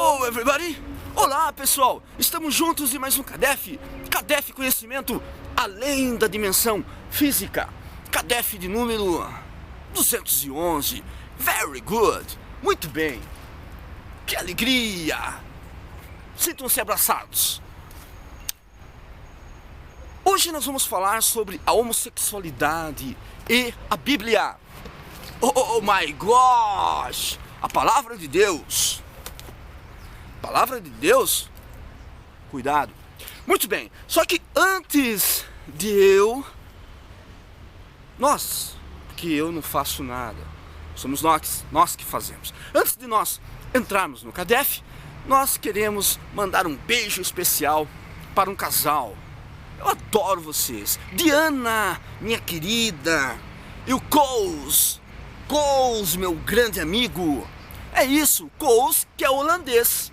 Hello, everybody! Olá, pessoal! Estamos juntos em mais um CADEF. CADEF Conhecimento Além da Dimensão Física. CADEF de número 211. Very good! Muito bem! Que alegria! Sintam-se abraçados. Hoje nós vamos falar sobre a homossexualidade e a Bíblia. Oh my gosh! A palavra de Deus. Palavra de Deus? Cuidado. Muito bem, só que antes de porque eu não faço nada, somos nós que fazemos. Antes de nós entrarmos no CADEF, nós queremos mandar um beijo especial para um casal. Eu adoro vocês. Diana, minha querida, e o Coles, meu grande amigo. É isso, Coles, que é holandês.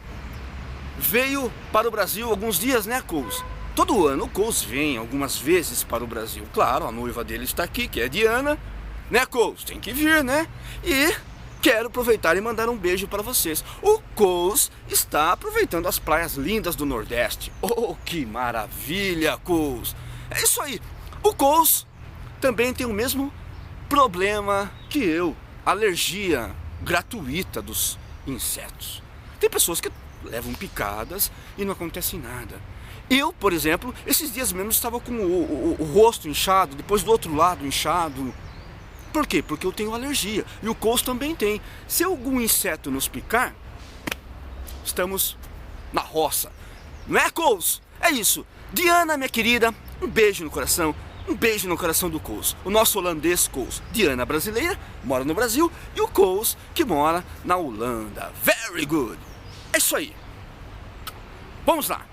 Veio para o Brasil alguns dias, né, Coles? Todo ano o Coles vem algumas vezes para o Brasil. Claro, a noiva dele está aqui, que é a Diana. Né, Coles? Tem que vir, né? E quero aproveitar e mandar um beijo para vocês. O Coles está aproveitando as praias lindas do Nordeste. Oh, que maravilha, Coles! É isso aí. O Coles também tem o mesmo problema que eu. Alergia gratuita dos insetos. Tem pessoas que levam picadas e não acontece nada. Eu, por exemplo, esses dias mesmo estava com o rosto inchado, depois do outro lado inchado. Por quê? Porque eu tenho alergia. E o Coles também tem. Se algum inseto nos picar, estamos na roça. Não é, Coles? É isso. Diana, minha querida, um beijo no coração. Um beijo no coração do Coles. O nosso holandês Coles. Diana, brasileira, mora no Brasil. E o Coles, que mora na Holanda. Very good. É isso aí. Vamos lá.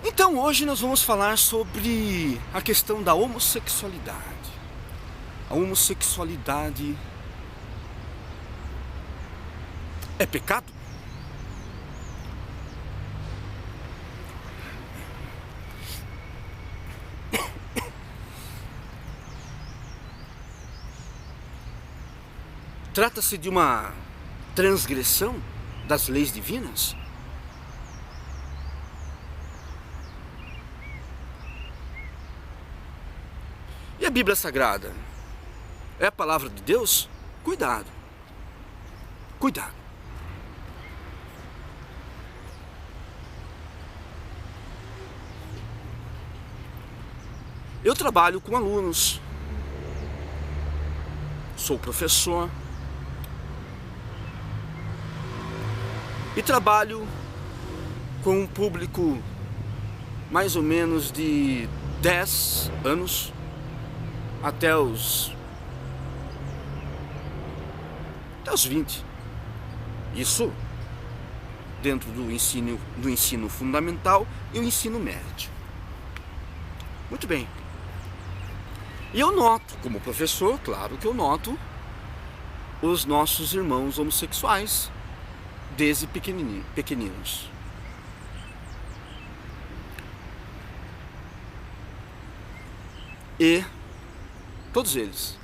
Então hoje nós vamos falar sobre a questão da homossexualidade. A homossexualidade é pecado? Trata-se de uma transgressão das leis divinas? E a Bíblia Sagrada? É a palavra de Deus? Cuidado. Cuidado. Eu trabalho com alunos. Sou professor. E trabalho com um público mais ou menos de 10 anos até os 20. Isso dentro do ensino fundamental e o ensino médio. Muito bem. E eu noto, como professor, claro que eu noto os nossos irmãos homossexuais desde pequeninos. E todos eles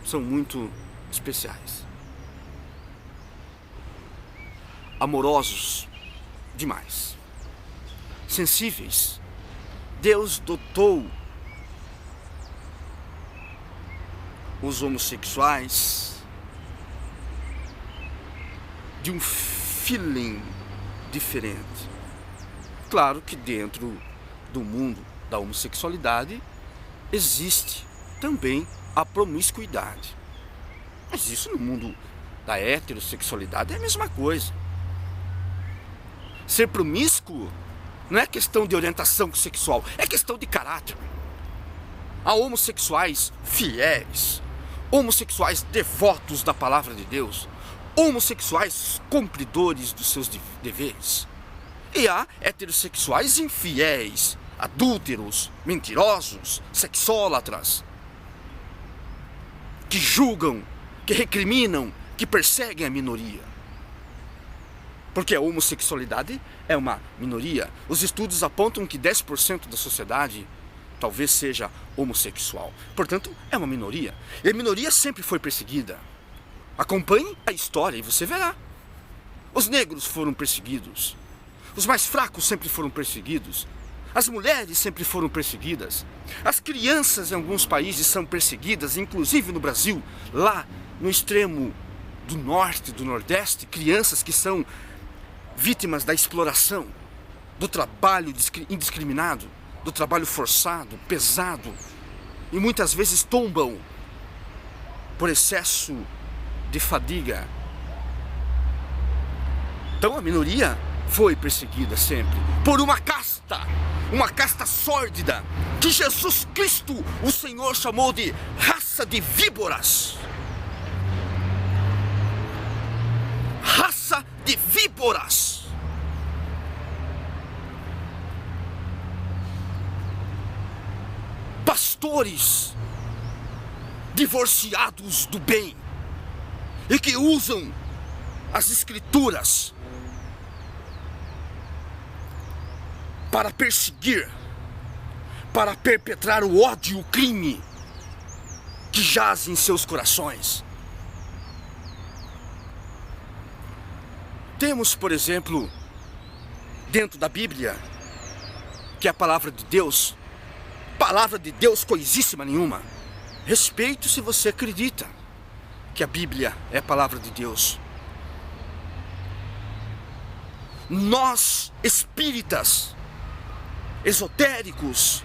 são muito especiais. Amorosos demais. Sensíveis. Deus dotou os homossexuais de um feeling diferente. Claro que dentro do mundo da homossexualidade existe também a promiscuidade. Mas isso no mundo da heterossexualidade é a mesma coisa. Ser promíscuo não é questão de orientação sexual, é questão de caráter. Há homossexuais fiéis, homossexuais devotos da palavra de Deus, homossexuais cumpridores dos seus deveres. E há heterossexuais infiéis, adúlteros, mentirosos, sexólatras, que julgam, que recriminam, que perseguem a minoria. Porque a homossexualidade é uma minoria. Os estudos apontam que 10% da sociedade talvez seja homossexual. Portanto, é uma minoria. E a minoria sempre foi perseguida. Acompanhe a história e você verá. Os negros foram perseguidos. Os mais fracos sempre foram perseguidos. As mulheres sempre foram perseguidas. As crianças em alguns países são perseguidas, inclusive no Brasil, lá no extremo do norte, do nordeste, crianças que são vítimas da exploração, do trabalho indiscriminado, do trabalho forçado, pesado, e muitas vezes tombam por excesso de fadiga. Então a minoria foi perseguida sempre por uma casta sórdida, que Jesus Cristo, o Senhor, chamou de raça de víboras. Raça de víboras. Pastores divorciados do bem e que usam as escrituras para perseguir, para perpetrar o ódio e o crime que jaz em seus corações. Temos, por exemplo, dentro da Bíblia, que é a palavra de Deus coisíssima nenhuma. Respeito se você acredita que a Bíblia é a palavra de Deus. Nós, espíritas, esotéricos,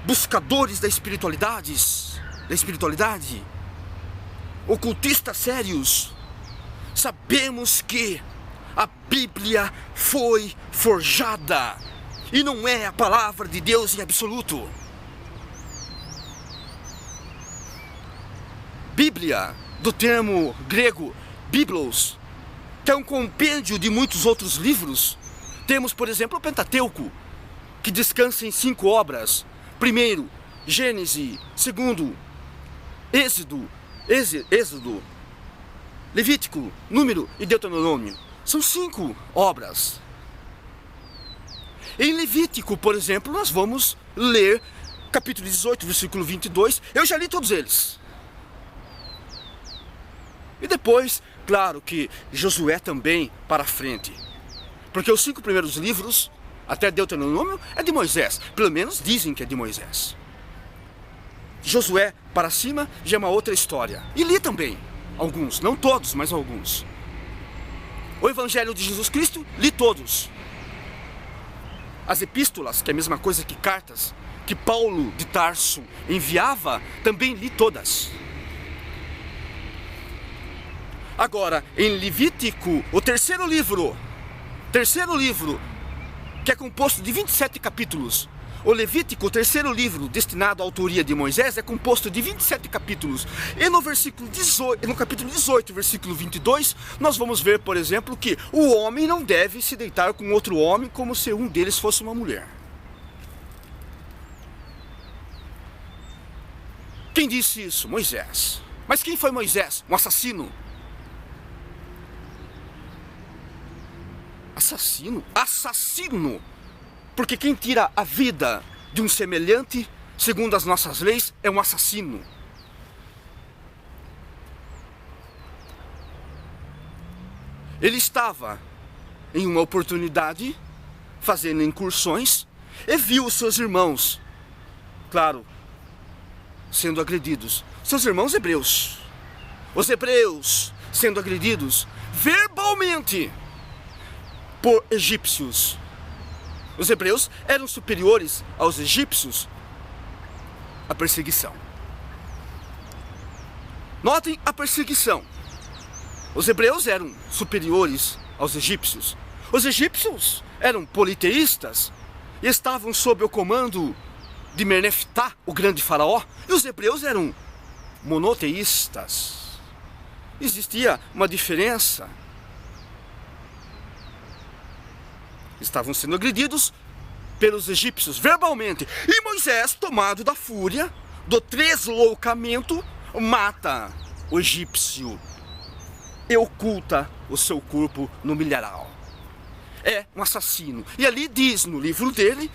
buscadores da espiritualidade, ocultistas sérios, sabemos que a Bíblia foi forjada e não é a palavra de Deus em absoluto. Bíblia, do termo grego biblos, que é um compêndio de muitos outros livros. Temos, por exemplo, o Pentateuco, que descansa em 5 obras. Primeiro, Gênesis. Segundo, Êxodo, Levítico, Número e Deuteronômio. São 5 obras. Em Levítico, por exemplo, nós vamos ler capítulo 18, versículo 22. Eu já li todos eles. E depois, claro que Josué também para frente. Porque os 5 primeiros livros, até Deuteronômio, é de Moisés. Pelo menos dizem que é de Moisés. Josué para cima já é uma outra história. E li também alguns, não todos, mas alguns. O Evangelho de Jesus Cristo, li todos. As epístolas, que é a mesma coisa que cartas, que Paulo de Tarso enviava, também li todas. Agora, em Levítico, o terceiro livro, que é composto de 27 capítulos. O Levítico, o terceiro livro destinado à autoria de Moisés, é composto de 27 capítulos. E no capítulo 18, versículo 22, nós vamos ver, por exemplo, que o homem não deve se deitar com outro homem como se um deles fosse uma mulher. Quem disse isso? Moisés. Mas quem foi Moisés? Um assassino. Assassino, porque quem tira a vida de um semelhante, segundo as nossas leis, é um assassino. Ele estava em uma oportunidade, fazendo incursões, e viu os seus irmãos, claro, sendo agredidos. Seus irmãos hebreus, os hebreus sendo agredidos verbalmente por egípcios. Os hebreus eram superiores aos egípcios à perseguição. Notem a perseguição. Os hebreus eram superiores aos egípcios. Os egípcios eram politeístas e estavam sob o comando de Meneftá, o grande faraó, e os hebreus eram monoteístas. Existia uma diferença. Estavam sendo agredidos pelos egípcios verbalmente. E Moisés, tomado da fúria, do tresloucamento, mata o egípcio e oculta o seu corpo no milharal. É um assassino. E ali diz no livro dele,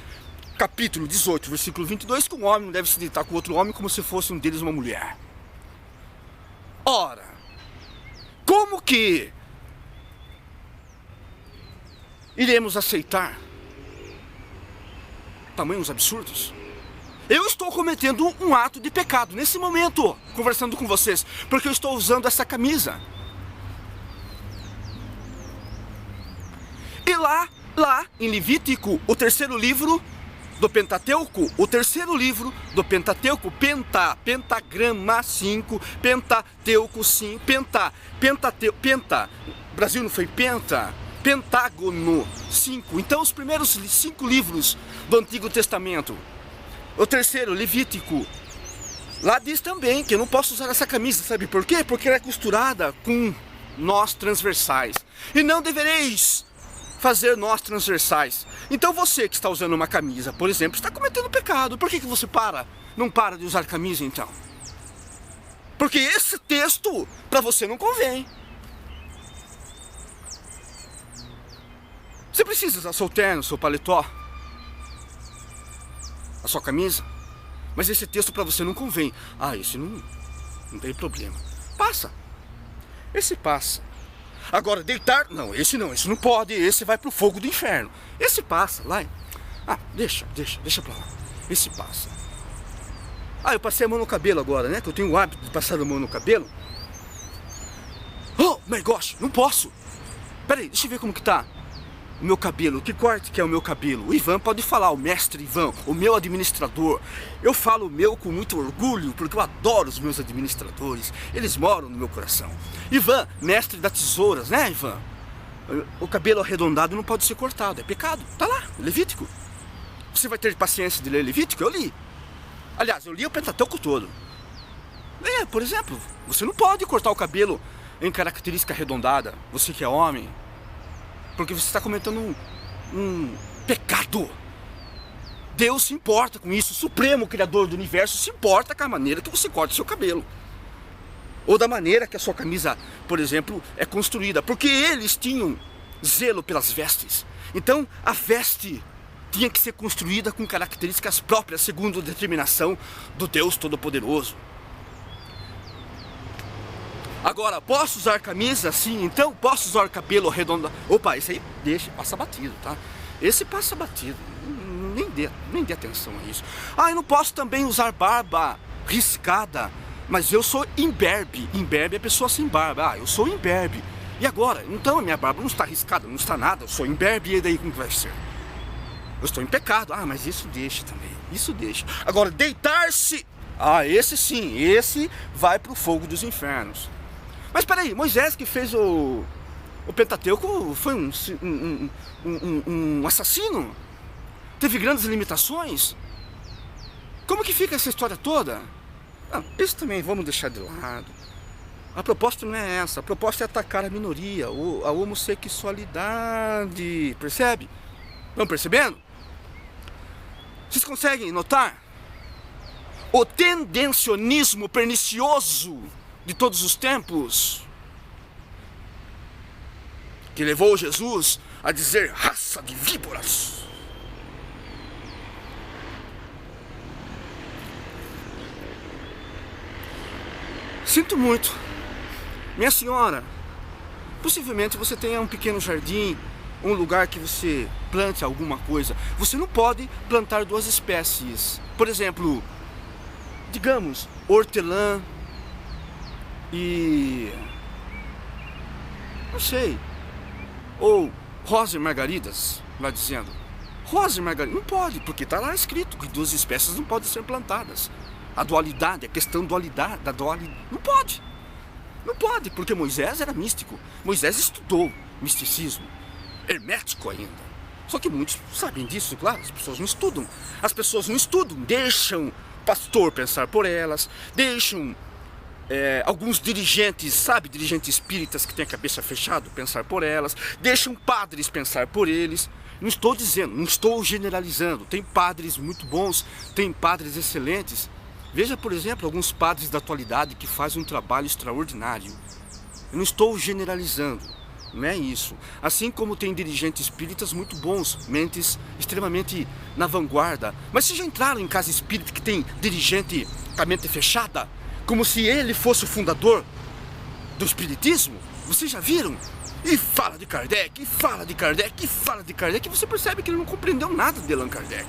capítulo 18, versículo 22, que um homem não deve se deitar com outro homem como se fosse um deles uma mulher. Ora, como que iremos aceitar tamanhos absurdos? Eu estou cometendo um ato de pecado nesse momento, conversando com vocês, porque eu estou usando essa camisa. E lá em Levítico, o terceiro livro do Pentateuco, pentagrama 5, Pentateuco 5, Brasil não foi penta, Pentágono 5. Então os primeiros 5 livros do Antigo Testamento. O terceiro, Levítico, lá diz também que eu não posso usar essa camisa, sabe por quê? Porque ela é costurada com nós transversais. E não devereis fazer nós transversais. Então você que está usando uma camisa, por exemplo, está cometendo pecado. Por que você não para de usar camisa então? Porque esse texto para você não convém. Você precisa usar seu terno, seu paletó, a sua camisa, mas esse texto para você não convém. Esse não tem problema. Passa. Esse passa. Agora, deitar, esse não pode, esse vai pro fogo do inferno. Esse passa, lá. Deixa pra lá. Esse passa. Eu passei a mão no cabelo agora, né? Que eu tenho o hábito de passar a mão no cabelo. Oh, my gosh, não posso. Peraí, deixa eu ver como que tá o meu cabelo, que corte que é o meu cabelo. O Ivan pode falar, o mestre Ivan, o meu administrador. Eu falo o meu com muito orgulho, porque eu adoro os meus administradores. Eles moram no meu coração. Ivan, mestre das tesouras, né, Ivan? O cabelo arredondado não pode ser cortado, é pecado. Tá lá, Levítico. Você vai ter paciência de ler Levítico? Eu li. Aliás, eu li o Pentateuco todo. Por exemplo, você não pode cortar o cabelo em característica arredondada. Você que é homem, porque você está cometendo um pecado. Deus se importa com isso. O Supremo Criador do Universo se importa com a maneira que você corta o seu cabelo. Ou da maneira que a sua camisa, por exemplo, é construída. Porque eles tinham zelo pelas vestes. Então, a veste tinha que ser construída com características próprias, segundo a determinação do Deus Todo-Poderoso. Agora, posso usar camisa assim? Então, posso usar cabelo arredondado? Opa, esse aí passa batido, tá? Esse passa batido, nem dê atenção a isso. Eu não posso também usar barba riscada, mas eu sou imberbe. Imberbe é pessoa sem barba. Eu sou imberbe. E agora? Então a minha barba não está riscada, não está nada, eu sou imberbe, e daí como que vai ser? Eu estou em pecado. Mas isso deixa também, isso deixa. Agora, deitar-se, esse sim, esse vai para o fogo dos infernos. Mas peraí, Moisés que fez o Pentateuco foi um assassino? Teve grandes limitações? Como que fica essa história toda? Isso também vamos deixar de lado. A proposta não é essa, a proposta é atacar a minoria, a homossexualidade, percebe? Estão percebendo? Vocês conseguem notar? O tendencionismo pernicioso de todos os tempos, que levou Jesus a dizer raça de víboras. Sinto muito, minha senhora, possivelmente você tenha um pequeno jardim, um lugar que você plante alguma coisa. Você não pode plantar 2 espécies, por exemplo, digamos, hortelã e não sei, ou rosa e margaridas, lá dizendo rosa e margarida, não pode, porque está lá escrito que 2 espécies não podem ser plantadas. A dualidade, a questão da dualidade, não pode, porque Moisés era místico, Moisés estudou misticismo, hermético ainda, só que muitos sabem disso, claro, as pessoas não estudam, deixam o pastor pensar por elas, deixam alguns dirigentes, dirigentes espíritas que têm a cabeça fechada, pensar por elas, deixam padres pensar por eles. Não estou dizendo, não estou generalizando, tem padres muito bons, tem padres excelentes. Veja, por exemplo, alguns padres da atualidade que fazem um trabalho extraordinário. Eu não estou generalizando, não é isso. Assim como tem dirigentes espíritas muito bons, mentes extremamente na vanguarda. Mas vocês já entraram em casa espírita que tem dirigente com a mente fechada? Como se ele fosse o fundador do espiritismo? Vocês já viram? e fala de Kardec, e fala de Kardec, e fala de Kardec, e você percebe que ele não compreendeu nada de Allan Kardec.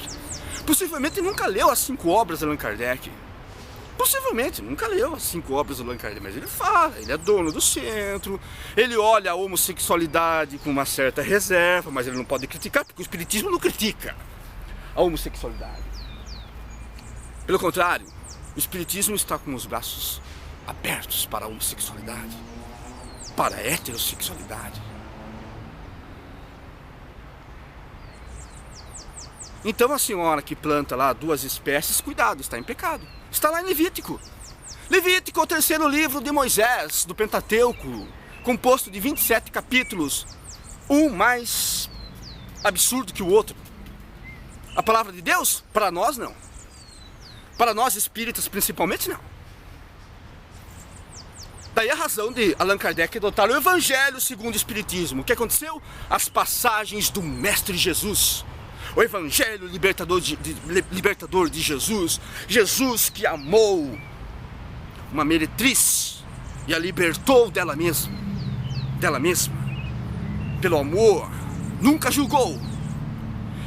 Possivelmente nunca leu as 5 obras de Allan Kardec. Possivelmente nunca leu as 5 obras do Allan Kardec, mas ele fala, ele é dono do centro, ele olha a homossexualidade com uma certa reserva, mas ele não pode criticar, porque o espiritismo não critica a homossexualidade. Pelo contrário, o espiritismo está com os braços abertos para a homossexualidade, para a heterossexualidade. Então a senhora que planta lá 2 espécies, cuidado, está em pecado. Está lá em Levítico. Levítico é o 3º livro de Moisés, do Pentateuco, composto de 27 capítulos, um mais absurdo que o outro. A palavra de Deus? Para nós, não. Para nós espíritas, principalmente, não. Daí a razão de Allan Kardec adotar o Evangelho segundo o Espiritismo. O que aconteceu? As passagens do Mestre Jesus. O Evangelho libertador de Jesus. Jesus que amou uma meretriz e a libertou dela mesma. Pelo amor, nunca julgou.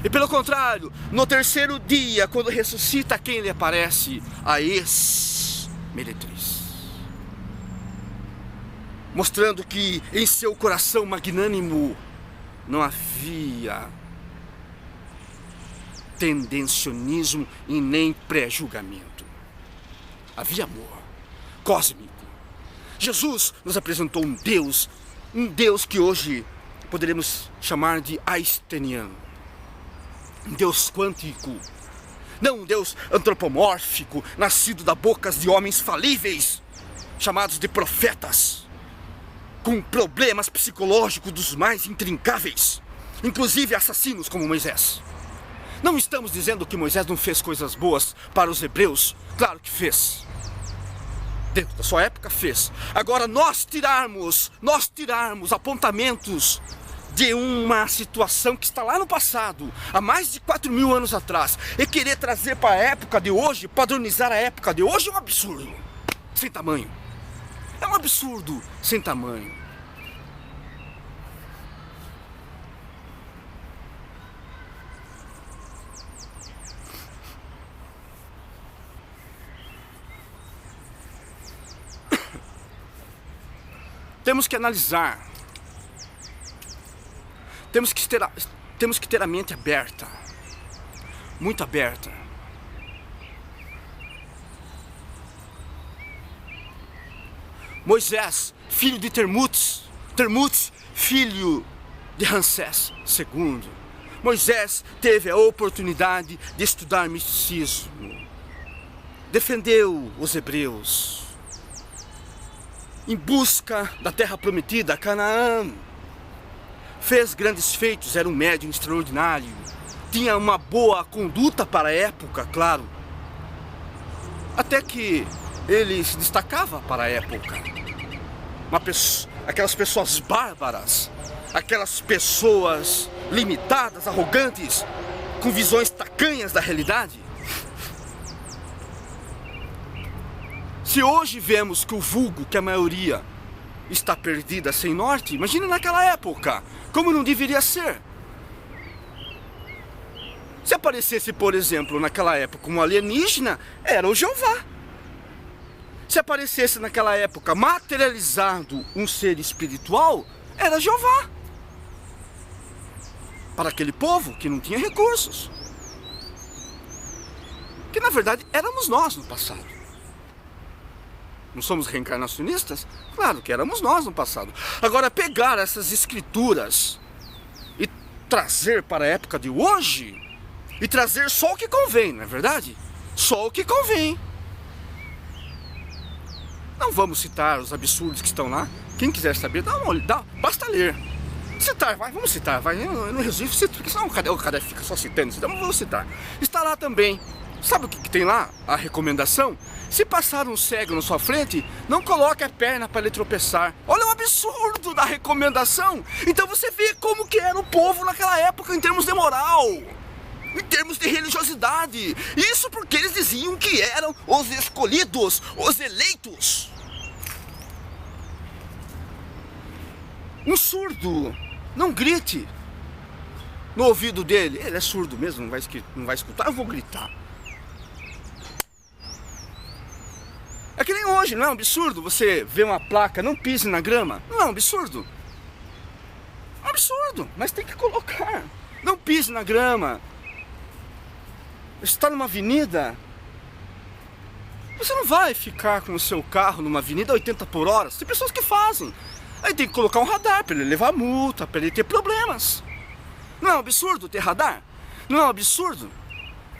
E pelo contrário, no 3º dia, quando ressuscita, quem lhe aparece? A ex-meretriz. Mostrando que em seu coração magnânimo não havia tendencionismo e nem pré-julgamento. Havia amor cósmico. Jesus nos apresentou um Deus que hoje poderíamos chamar de einsteiniano. Um Deus quântico. Não um Deus antropomórfico, nascido da bocas de homens falíveis, chamados de profetas, com problemas psicológicos dos mais intrincáveis, inclusive assassinos como Moisés. Não estamos dizendo que Moisés não fez coisas boas para os hebreus. Claro que fez. Dentro da sua época fez. Agora nós tirarmos apontamentos de uma situação que está lá no passado, há mais de 4.000 anos atrás, e querer trazer para a época de hoje, padronizar a época de hoje, é um absurdo sem tamanho. É um absurdo sem tamanho. Temos que analisar, temos que ter a mente aberta, muito aberta. Moisés, filho de Termutes, filho de Ramsés II. Moisés teve a oportunidade de estudar misticismo, defendeu os hebreus em busca da terra prometida, Canaã. Fez grandes feitos, era um médium extraordinário, tinha uma boa conduta para a época, claro. Até que ele se destacava para a época. Aquelas pessoas bárbaras, aquelas pessoas limitadas, arrogantes, com visões tacanhas da realidade. Se hoje vemos que o vulgo, que a maioria está perdida, sem norte, imagina naquela época, como não deveria ser. Se aparecesse, por exemplo, naquela época um alienígena, era o Jeová. Se aparecesse naquela época materializado um ser espiritual, era Jeová. Para aquele povo que não tinha recursos. Que na verdade éramos nós no passado. Não somos reencarnacionistas? Claro que éramos nós no passado. Agora, pegar essas escrituras e trazer para a época de hoje, e trazer só o que convém, não é verdade? Só o que convém. Não vamos citar os absurdos que estão lá. Quem quiser saber, basta ler. Citar, vamos citar, eu não resolvo citar, porque senão o cara fica só citando, então vamos citar. Está lá também. Sabe o que tem lá? A recomendação? Se passar um cego na sua frente, não coloque a perna para ele tropeçar. Olha o absurdo da recomendação. Então você vê como que era o povo naquela época em termos de moral, em termos de religiosidade. Isso porque eles diziam que eram os escolhidos, os eleitos. Um surdo, não grite no ouvido dele. Ele é surdo mesmo, não vai escutar, eu vou gritar. É que nem hoje, não é um absurdo você ver uma placa, não pise na grama? Não é um absurdo? É um absurdo, mas tem que colocar. Não pise na grama. Você está numa avenida, você não vai ficar com o seu carro numa avenida a 80 por hora. Tem pessoas que fazem. Aí tem que colocar um radar para ele levar multa, para ele ter problemas. Não é um absurdo ter radar? Não é um absurdo?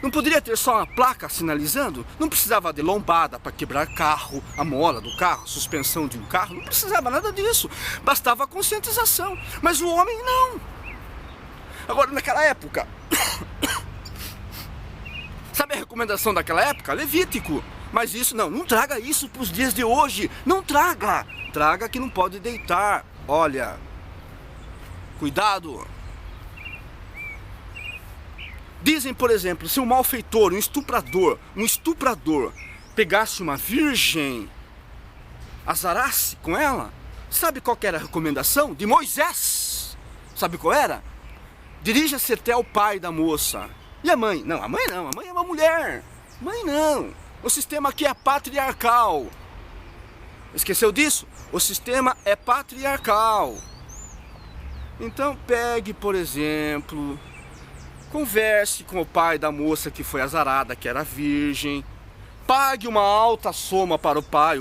Não poderia ter só uma placa sinalizando? Não precisava de lombada para quebrar carro, a mola do carro, suspensão de um carro. Não precisava nada disso. Bastava a conscientização. Mas o homem não. Agora, naquela época... Sabe a recomendação daquela época? Levítico. Mas isso não traga isso para os dias de hoje. Não traga. Traga que não pode deitar. Olha, cuidado. Dizem, por exemplo, se um malfeitor, um estuprador pegasse uma virgem, azarasse com ela, sabe qual que era a recomendação de Moisés? Sabe qual era? Dirija-se até o pai da moça. E a mãe? Não, a mãe não, a mãe é uma mulher. Mãe não. O sistema aqui é patriarcal. Esqueceu disso? O sistema é patriarcal. Então pegue, por exemplo, converse com o pai da moça que foi azarada, que era virgem. Pague uma alta soma para o pai.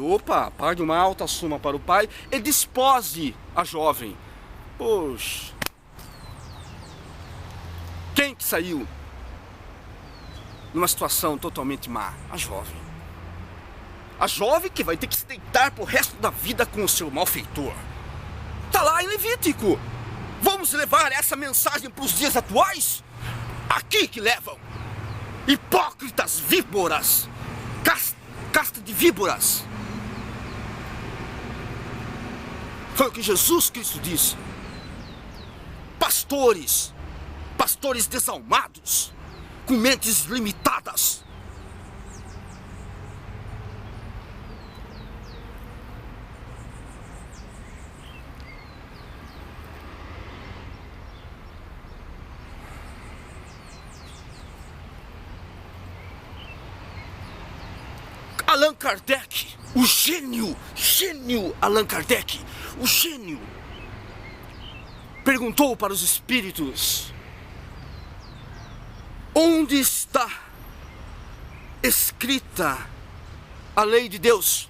Pague uma alta soma para o pai e despose a jovem. Poxa. Quem que saiu numa situação totalmente má? A jovem. A jovem que vai ter que se deitar pro resto da vida com o seu malfeitor. Tá lá em Levítico. Vamos levar essa mensagem para os dias atuais? Aqui que levam. Hipócritas, víboras. Casta de víboras. Foi o que Jesus Cristo disse. Pastores desalmados, com mentes limitadas. Allan Kardec, o gênio Allan Kardec, o gênio, perguntou para os espíritos: onde está escrita a lei de Deus?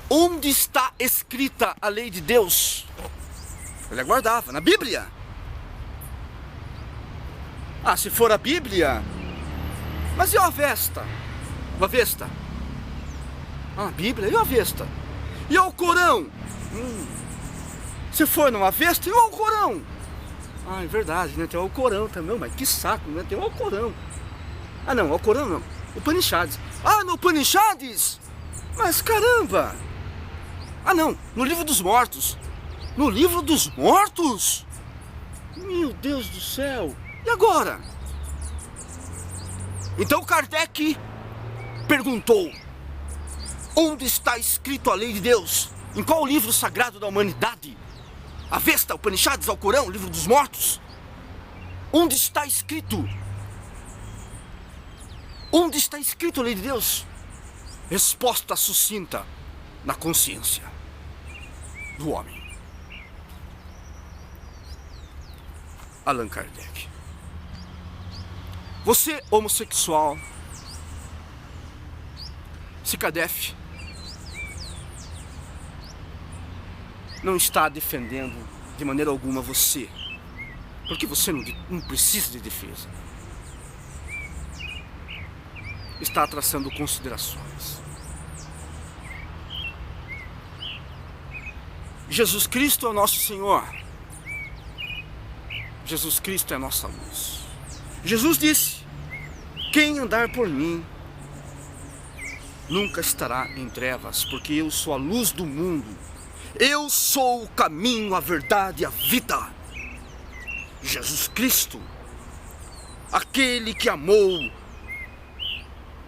Onde está escrita a lei de Deus? Ele aguardava, na Bíblia. Ah, se for a Bíblia, mas e a Avesta? O Avesta? Ah, a Bíblia, e o Avesta? E o Corão? Se for numa Avesta, e o Alcorão? Ah, é verdade, né? Tem o Alcorão também, mas que saco, né? Tem o Alcorão. Ah, não, o Alcorão não. O Upanishads. Ah, no Upanishads? Mas caramba! Ah, não, no Livro dos Mortos. No Livro dos Mortos? Meu Deus do céu! E agora? Então Kardec perguntou: onde está escrito a lei de Deus? Em qual livro sagrado da humanidade? Avesta, Upanishads, Alcorão, Livro dos Mortos? Onde está escrito? Onde está escrito a lei de Deus? Resposta sucinta: na consciência do homem. Allan Kardec. Você, homossexual, Kardec não está defendendo de maneira alguma você, porque você não precisa de defesa. Está traçando considerações. Jesus Cristo é o nosso Senhor. Jesus Cristo é a nossa luz. Jesus disse: quem andar por mim nunca estará em trevas, porque eu sou a luz do mundo. Eu sou o caminho, a verdade e a vida. Jesus Cristo, aquele que amou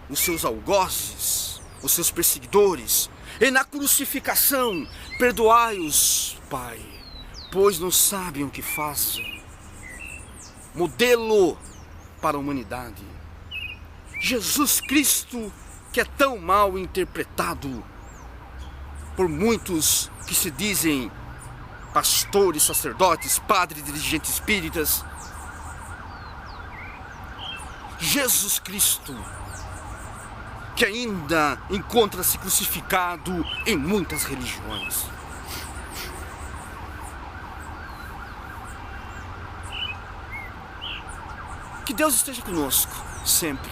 os seus algozes, os seus perseguidores, E na crucificação, perdoai-os, Pai, pois não sabem o que fazem. Modelo para a humanidade. Jesus Cristo, que é tão mal interpretado por muitos que se dizem pastores, sacerdotes, padres, dirigentes espíritas. Jesus Cristo, que ainda encontra-se crucificado em muitas religiões. Que Deus esteja conosco sempre.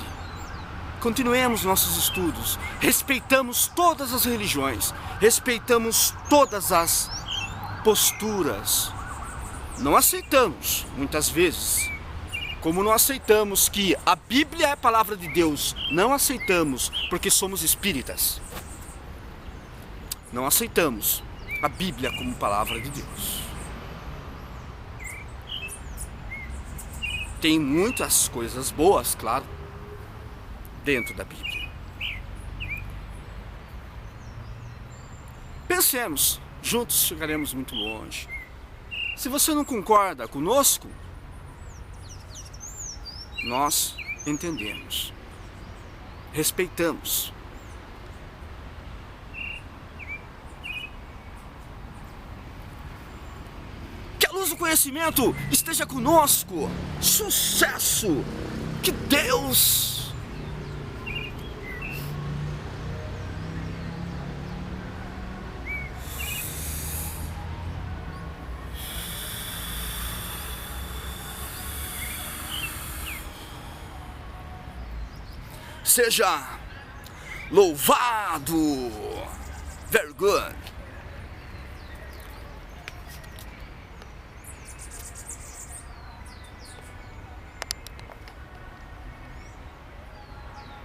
Continuemos nossos estudos, respeitamos todas as religiões, respeitamos todas as posturas. Não aceitamos, muitas vezes, como não aceitamos que a Bíblia é a palavra de Deus, não aceitamos porque somos espíritas. Não aceitamos a Bíblia como palavra de Deus. Tem muitas coisas boas, claro, dentro da Bíblia. Pensemos, juntos chegaremos muito longe. Se você não concorda conosco, nós entendemos, respeitamos. Que a luz do conhecimento esteja conosco. Sucesso! Que Deus seja louvado. Very good.